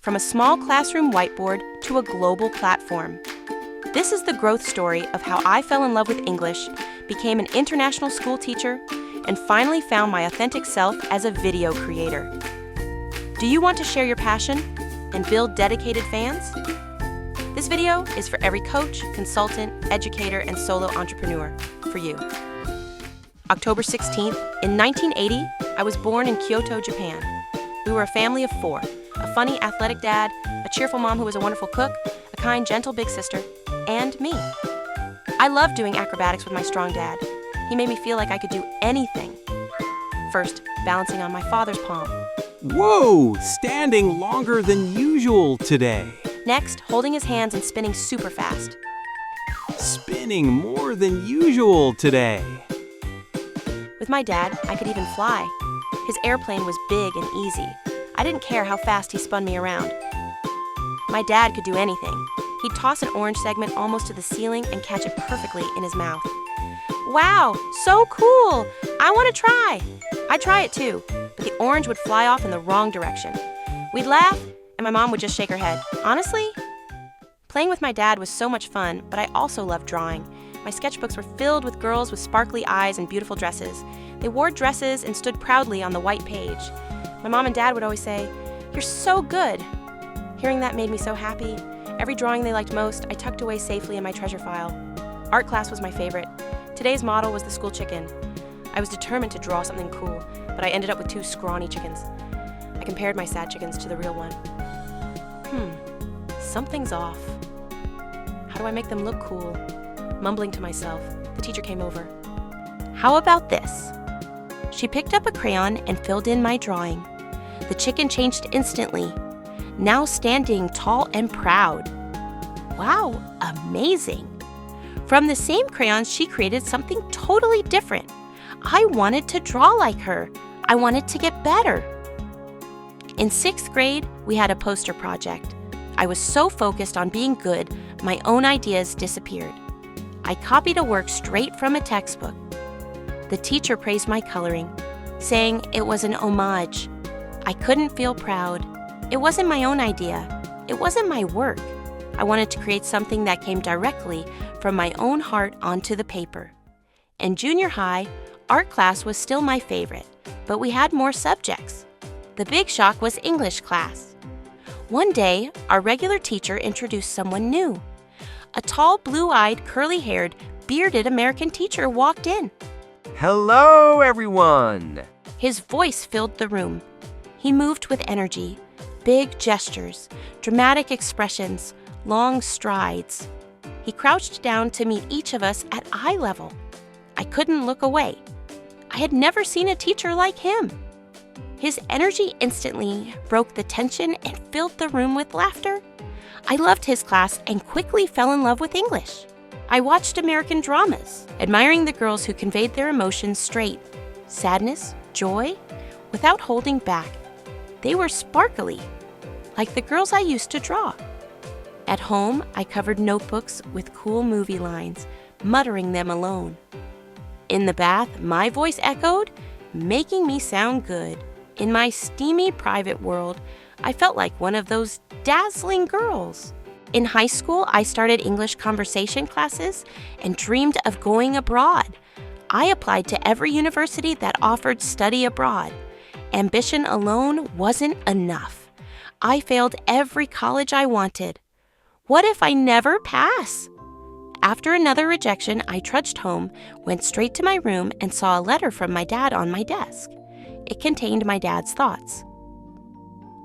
from a small classroom whiteboard to a global platform. This is the growth story of how I fell in love with English, became an international school teacher, and finally found my authentic self as a video creator. Do you want to share your passion and build dedicated fans? This video is for every coach, consultant, educator, and solo entrepreneur, for you. October 16th, in 1980, I was born in Kyoto, Japan. We were a family of 4, a funny, athletic dad, a cheerful mom who was a wonderful cook, a kind, gentle big sister, and me. I loved doing acrobatics with my strong dad. He made me feel like I could do anything. First, balancing on my father's palm. Whoa! Standing longer than usual today. Next, holding his hands and spinning super fast. Spinning more than usual today. With my dad, I could even fly. His airplane was big and easy. I didn't care how fast he spun me around. My dad could do anything. He'd toss an orange segment almost to the ceiling and catch it perfectly in his mouth. Wow, so cool! I want to try! I'd try it too, but the orange would fly off in the wrong direction. We'd laugh, and my mom would just shake her head. Honestly, playing with my dad was so much fun, but I also loved drawing. My sketchbooks were filled with girls with sparkly eyes and beautiful dresses. They wore dresses and stood proudly on the white page. My mom and dad would always say, "You're so good." Hearing that made me so happy. Every drawing they liked most, I tucked away safely in my treasure file. Art class was my favorite. Today's model was the school chicken. I was determined to draw something cool, but I ended up with 2 scrawny chickens. I compared my sad chickens to the real one. Something's off. How do I make them look cool? Mumbling to myself, the teacher came over. How about this? She picked up a crayon and filled in my drawing. The chicken changed instantly, now standing tall and proud. Wow, amazing. From the same crayons, she created something totally different. I wanted to draw like her. I wanted to get better. In 6th grade, we had a poster project. I was so focused on being good, my own ideas disappeared. I copied a work straight from a textbook. The teacher praised my coloring, saying it was an homage. I couldn't feel proud. It wasn't my own idea. It wasn't my work. I wanted to create something that came directly from my own heart onto the paper. In junior high, art class was still my favorite, but we had more subjects. The big shock was English class. One day, our regular teacher introduced someone new. A tall, blue-eyed, curly-haired, bearded American teacher walked in. Hello, everyone! His voice filled the room. He moved with energy, big gestures, dramatic expressions, long strides. He crouched down to meet each of us at eye level. I couldn't look away. I had never seen a teacher like him. His energy instantly broke the tension and filled the room with laughter. I loved his class and quickly fell in love with English. I watched American dramas, admiring the girls who conveyed their emotions straight. Sadness, joy, without holding back. They were sparkly, like the girls I used to draw. At home, I covered notebooks with cool movie lines, muttering them alone. In the bath, my voice echoed, making me sound good. In my steamy private world, I felt like one of those dazzling girls. In high school, I started English conversation classes and dreamed of going abroad. I applied to every university that offered study abroad. Ambition alone wasn't enough. I failed every college I wanted. What if I never pass? After another rejection, I trudged home, went straight to my room, and saw a letter from my dad on my desk. It contained my dad's thoughts.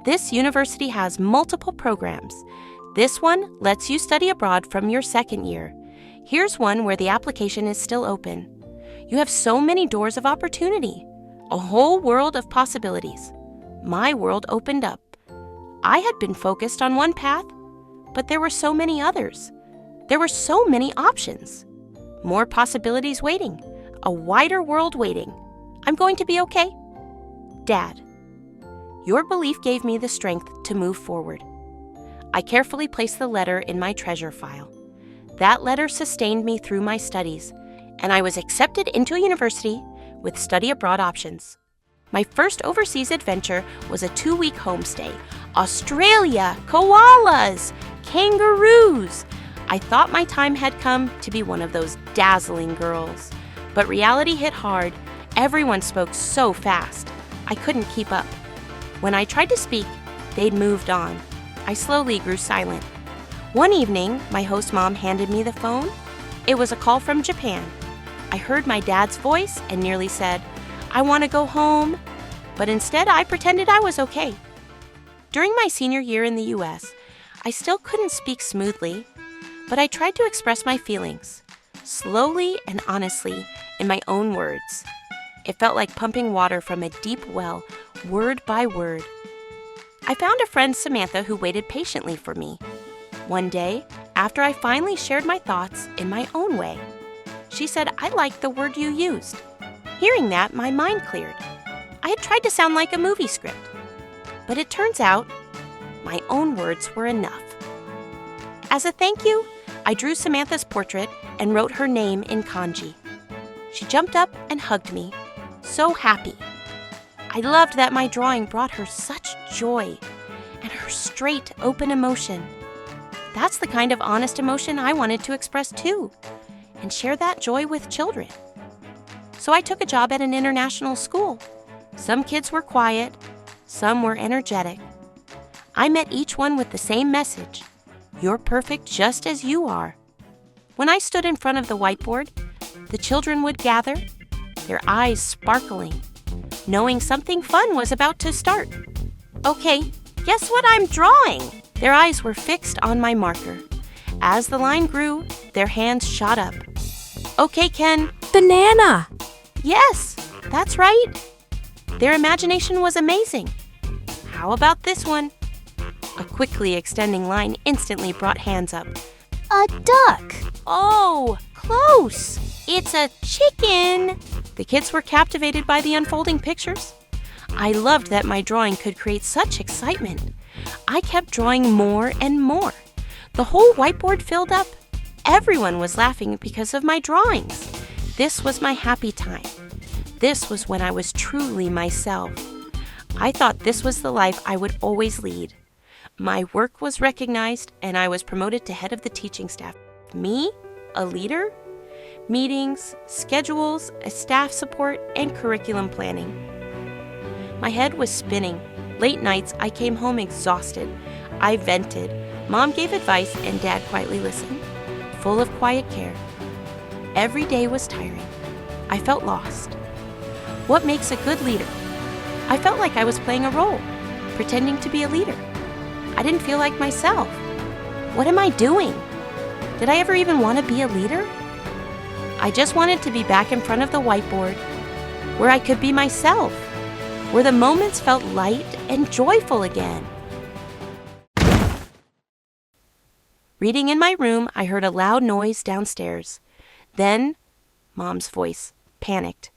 This university has multiple programs. This one lets you study abroad from your 2nd year. Here's one where the application is still open. You have so many doors of opportunity, a whole world of possibilities. My world opened up. I had been focused on one path, but there were so many others. There were so many options. More possibilities waiting, a wider world waiting. I'm going to be okay. Dad, your belief gave me the strength to move forward. I carefully placed the letter in my treasure file. That letter sustained me through my studies, and I was accepted into a university with study abroad options. My first overseas adventure was a 2-week homestay. Australia, koalas, kangaroos. I thought my time had come to be one of those dazzling girls. But reality hit hard. Everyone spoke so fast. I couldn't keep up. When I tried to speak, they'd moved on. I slowly grew silent. One evening, my host mom handed me the phone. It was a call from Japan. I heard my dad's voice and nearly said, "I want to go home." But instead, I pretended I was okay. During my senior year in the US, I still couldn't speak smoothly, but I tried to express my feelings, slowly and honestly, in my own words. It felt like pumping water from a deep well, word by word. I found a friend, Samantha, who waited patiently for me. One day, after I finally shared my thoughts in my own way, she said, "I liked the word you used." Hearing that, my mind cleared. I had tried to sound like a movie script, but it turns out my own words were enough. As a thank you, I drew Samantha's portrait and wrote her name in kanji. She jumped up and hugged me, so happy. I loved that my drawing brought her such joy and her straight, open emotion. That's the kind of honest emotion I wanted to express too, and share that joy with children. So I took a job at an international school. Some kids were quiet, some were energetic. I met each one with the same message: you're perfect just as you are. When I stood in front of the whiteboard, the children would gather, their eyes sparkling, knowing something fun was about to start. Okay, guess what I'm drawing? Their eyes were fixed on my marker. As the line grew, their hands shot up. Okay, Ken. Banana! Yes, that's right. Their imagination was amazing. How about this one? A quickly extending line instantly brought hands up. A duck! Oh, close! It's a chicken! The kids were captivated by the unfolding pictures. I loved that my drawing could create such excitement. I kept drawing more and more. The whole whiteboard filled up. Everyone was laughing because of my drawings. This was my happy time. This was when I was truly myself. I thought this was the life I would always lead. My work was recognized, and I was promoted to head of the teaching staff. Me? A leader? Meetings, schedules, staff support, and curriculum planning. My head was spinning. Late nights, I came home exhausted. I vented. Mom gave advice, and Dad quietly listened, full of quiet care. Every day was tiring. I felt lost. What makes a good leader? I felt like I was playing a role, pretending to be a leader. I didn't feel like myself. What am I doing? Did I ever even want to be a leader? I just wanted to be back in front of the whiteboard, where I could be myself, where the moments felt light and joyful again. Reading in my room, I heard a loud noise downstairs. Then, Mom's voice, panicked.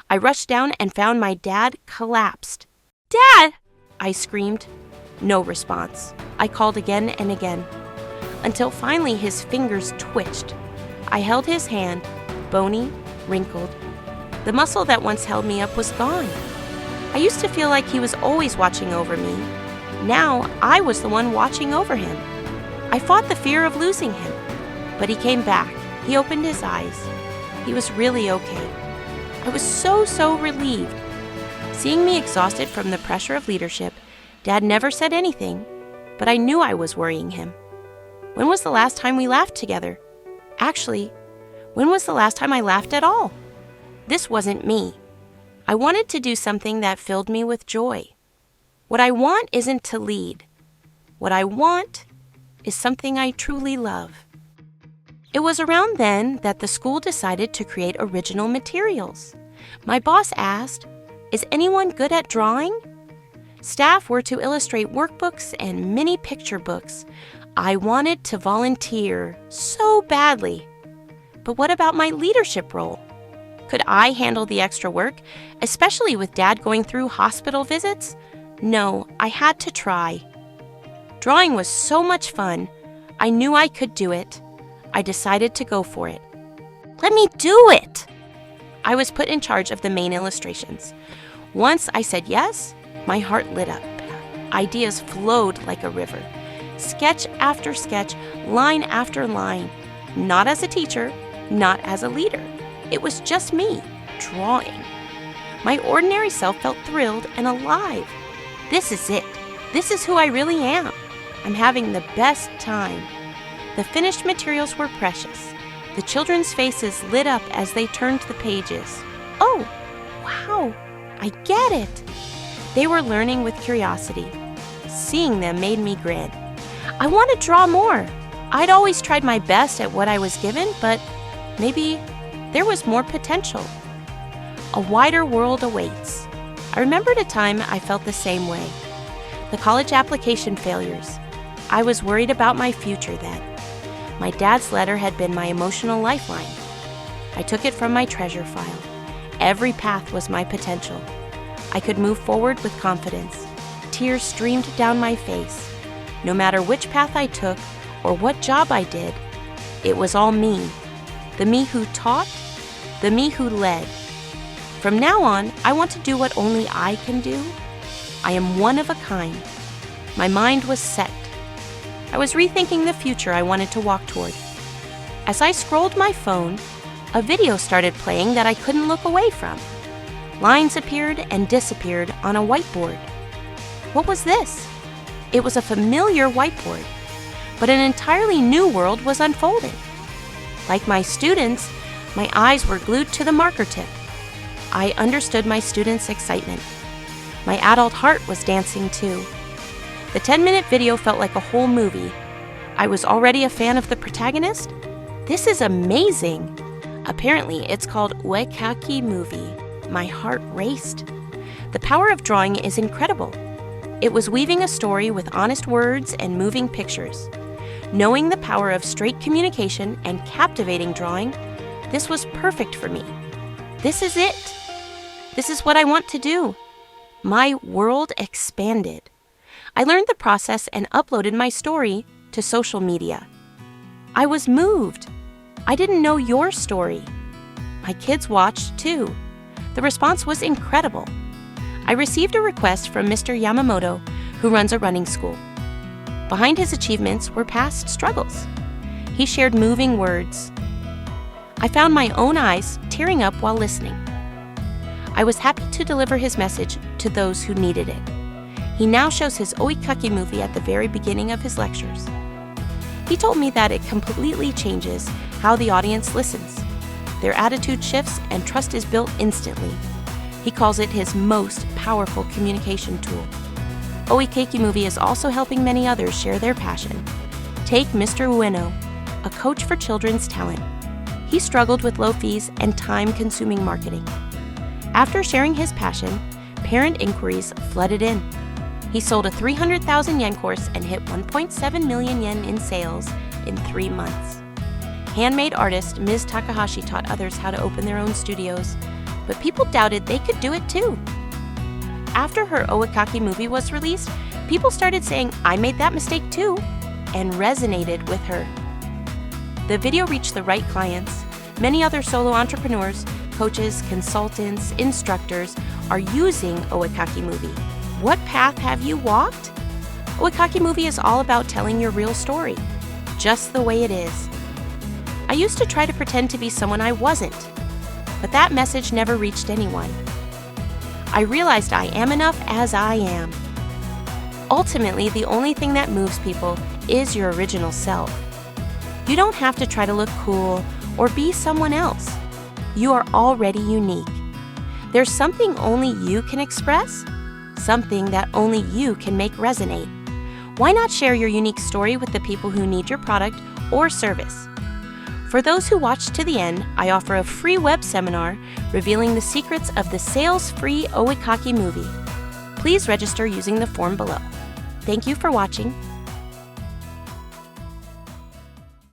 I rushed down and found my dad collapsed. "Dad!" I screamed. No response. I called again and again, until finally his fingers twitched. I held his hand, bony, wrinkled. The muscle that once held me up was gone. I used to feel like he was always watching over me. Now I was the one watching over him. I fought the fear of losing him, but he came back. He opened his eyes. He was really okay. I was so relieved. Seeing me exhausted from the pressure of leadership, Dad never said anything, but I knew I was worrying him. When was the last time we laughed together? Actually, when was the last time I laughed at all? This wasn't me. I wanted to do something that filled me with joy. What I want isn't to lead. What I want is something I truly love. It was around then that the school decided to create original materials. My boss asked, "Is anyone good at drawing?" Staff were to illustrate workbooks and mini picture books. I wanted to volunteer so badly. But what about my leadership role? Could I handle the extra work, especially with Dad going through hospital visits? No, I had to try. Drawing was so much fun. I knew I could do it. I decided to go for it. Let me do it! I was put in charge of the main illustrations. Once I said yes, my heart lit up. Ideas flowed like a river. Sketch after sketch, line after line. Not as a teacher, not as a leader. It was just me, drawing. My ordinary self felt thrilled and alive. This is it. This is who I really am. I'm having the best time. The finished materials were precious. The children's faces lit up as they turned the pages. Oh, wow, I get it. They were learning with curiosity. Seeing them made me grin. I want to draw more. I'd always tried my best at what I was given, but maybe there was more potential. A wider world awaits. I remembered a time I felt the same way. The college application failures. I was worried about my future then. My dad's letter had been my emotional lifeline. I took it from my treasure file. Every path was my potential. I could move forward with confidence. Tears streamed down my face. No matter which path I took or what job I did, it was all me. The me who taught, the me who led. From now on, I want to do what only I can do. I am one of a kind. My mind was set. I was rethinking the future I wanted to walk toward. As I scrolled my phone, a video started playing that I couldn't look away from. Lines appeared and disappeared on a whiteboard. What was this? It was a familiar whiteboard, but an entirely new world was unfolding. Like my students, my eyes were glued to the marker tip. I understood my students' excitement. My adult heart was dancing too. The 10-minute video felt like a whole movie. I was already a fan of the protagonist. This is amazing. Apparently, it's called Oekaki movie. My heart raced. The power of drawing is incredible. It was weaving a story with honest words and moving pictures. Knowing the power of straight communication and captivating drawing, this was perfect for me. This is it. This is what I want to do. My world expanded. I learned the process and uploaded my story to social media. I was moved. I didn't know your story. My kids watched too. The response was incredible. I received a request from Mr. Yamamoto, who runs a running school. Behind his achievements were past struggles. He shared moving words. I found my own eyes tearing up while listening. I was happy to deliver his message to those who needed it. He now shows his Oekaki movie at the very beginning of his lectures. He told me that it completely changes how the audience listens. Their attitude shifts and trust is built instantly. He calls it his most powerful communication tool. Oekaki movie is also helping many others share their passion. Take Mr. Ueno, a coach for children's talent. He struggled with low fees and time-consuming marketing. After sharing his passion, parent inquiries flooded in. He sold a 300,000 yen course and hit 1.7 million yen in sales in 3 months. Handmade artist Ms. Takahashi taught others how to open their own studios, but people doubted they could do it too. After her Oekaki movie was released, people started saying, "I made that mistake too," and resonated with her. The video reached the right clients. Many other solo entrepreneurs, coaches, consultants, instructors are using Oekaki movie. What path have you walked? Oekaki movie is all about telling your real story, just the way it is. I used to try to pretend to be someone I wasn't, but that message never reached anyone. I realized I am enough as I am. Ultimately, the only thing that moves people is your original self. You don't have to try to look cool or be someone else. You are already unique. There's something only you can express, something that only you can make resonate. Why not share your unique story with the people who need your product or service? For those who watched to the end, I offer a free web seminar revealing the secrets of the sales-free Oekaki movie. Please register using the form below. Thank you for watching.